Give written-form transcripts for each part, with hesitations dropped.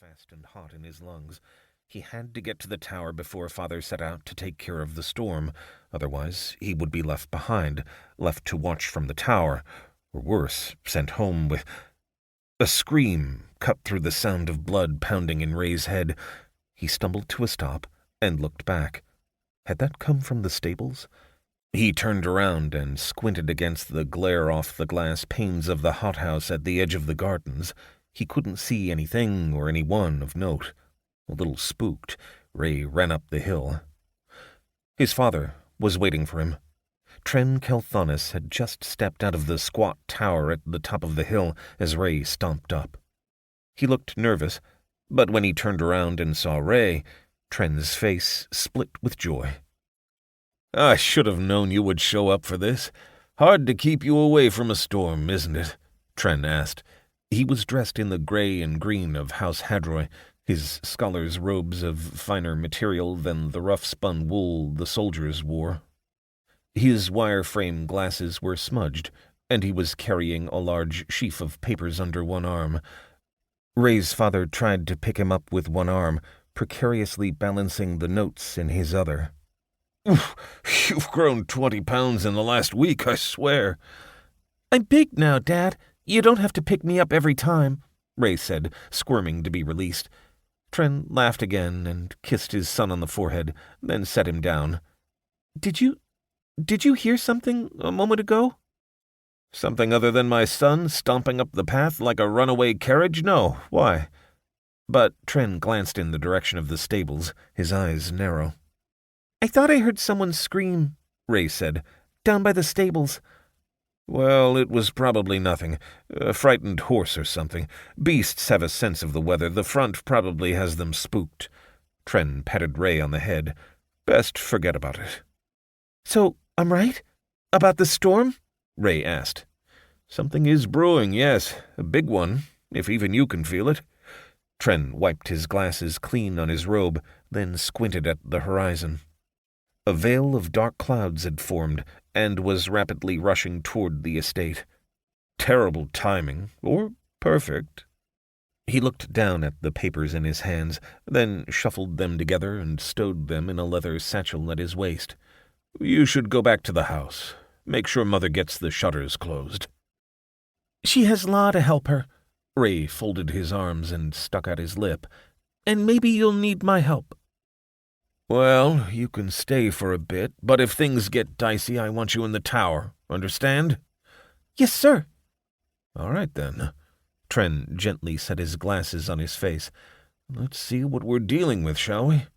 fast and hot in his lungs. He had to get to the tower before Father set out to take care of the storm. Otherwise, he would be left behind, left to watch from the tower, or worse, sent home with... A scream cut through the sound of blood pounding in Ray's head. He stumbled to a stop and looked back. Had that come from the stables? He turned around and squinted against the glare off the glass panes of the hothouse at the edge of the gardens. He couldn't see anything or anyone of note. A little spooked, Rae ran up the hill. His father was waiting for him. Rae Kelthannis had just stepped out of the squat tower at the top of the hill as Rae stomped up. He looked nervous, but when he turned around and saw Rae, Tren's face split with joy. "I should have known you would show up for this. Hard to keep you away from a storm, isn't it?" Tren asked. He was dressed in the gray and green of House Hadroy, his scholar's robes of finer material than the rough-spun wool the soldiers wore. His wire-frame glasses were smudged, and he was carrying a large sheaf of papers under one arm. Ray's father tried to pick him up with one arm, precariously balancing the notes in his other. "You've grown 20 pounds in the last week, I swear." "I'm big now, Dad. You don't have to pick me up every time," Rae said, squirming to be released. Tren laughed again and kissed his son on the forehead, then set him down. Did you hear something a moment ago?" "Something other than my son stomping up the path like a runaway carriage? No. Why?" But Tren glanced in the direction of the stables, his eyes narrow. "I thought I heard someone scream," Rae said, "down by the stables." "Well, it was probably nothing. A frightened horse or something. Beasts have a sense of the weather. The front probably has them spooked." Tren patted Rae on the head. "Best forget about it." "So, I'm right? About the storm?" Rae asked. "Something is brewing, yes. A big one, if even you can feel it." Tren wiped his glasses clean on his robe, then squinted at the horizon. A veil of dark clouds had formed and was rapidly rushing toward the estate. Terrible timing, or perfect. He looked down at the papers in his hands, then shuffled them together and stowed them in a leather satchel at his waist. "You should go back to the house. Make sure Mother gets the shutters closed." "She has Law to help her." Rae folded his arms and stuck out his lip. "And maybe you'll need my help." "Well, you can stay for a bit, but if things get dicey, I want you in the tower. Understand?" "Yes, sir." "All right, then." Tren gently set his glasses on his face. "Let's see what we're dealing with, shall we?"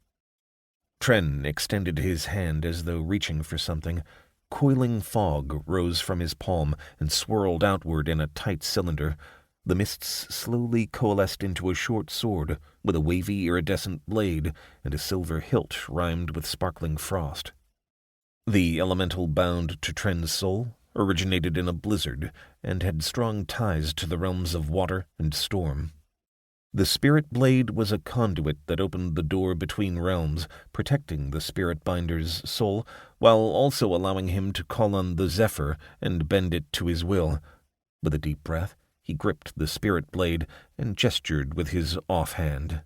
Tren extended his hand as though reaching for something. Coiling fog rose from his palm and swirled outward in a tight cylinder. The mists slowly coalesced into a short sword with a wavy iridescent blade and a silver hilt rimed with sparkling frost. The elemental bound to Tren's soul originated in a blizzard and had strong ties to the realms of water and storm. The spirit blade was a conduit that opened the door between realms, protecting the spirit binder's soul, while also allowing him to call on the Zephyr and bend it to his will. With a deep breath, he gripped the spirit blade and gestured with his offhand.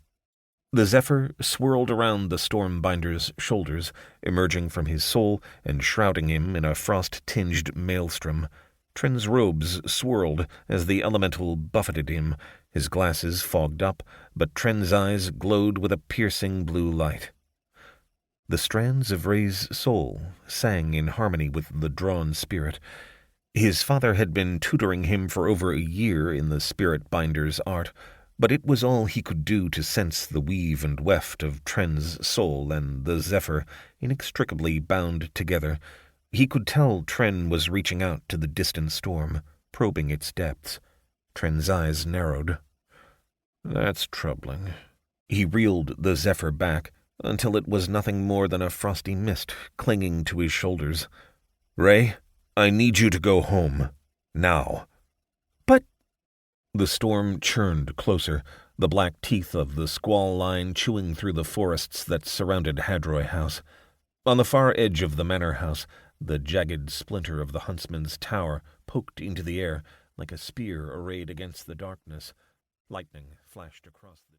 The Zephyr swirled around the stormbinder's shoulders, emerging from his soul and shrouding him in a frost-tinged maelstrom. Tren's robes swirled as the elemental buffeted him. His glasses fogged up, but Tren's eyes glowed with a piercing blue light. The strands of Ray's soul sang in harmony with the drawn spirit. His father had been tutoring him for over a year in the spirit binder's art, but it was all he could do to sense the weave and weft of Tren's soul and the Zephyr, inextricably bound together. He could tell Tren was reaching out to the distant storm, probing its depths. Tren's eyes narrowed. "That's troubling." He reeled the Zephyr back until it was nothing more than a frosty mist clinging to his shoulders. "Rae, I need you to go home. Now." "But—" The storm churned closer, the black teeth of the squall line chewing through the forests that surrounded Hadroy House. On the far edge of the manor house, the jagged splinter of the huntsman's tower poked into the air like a spear arrayed against the darkness. Lightning flashed across the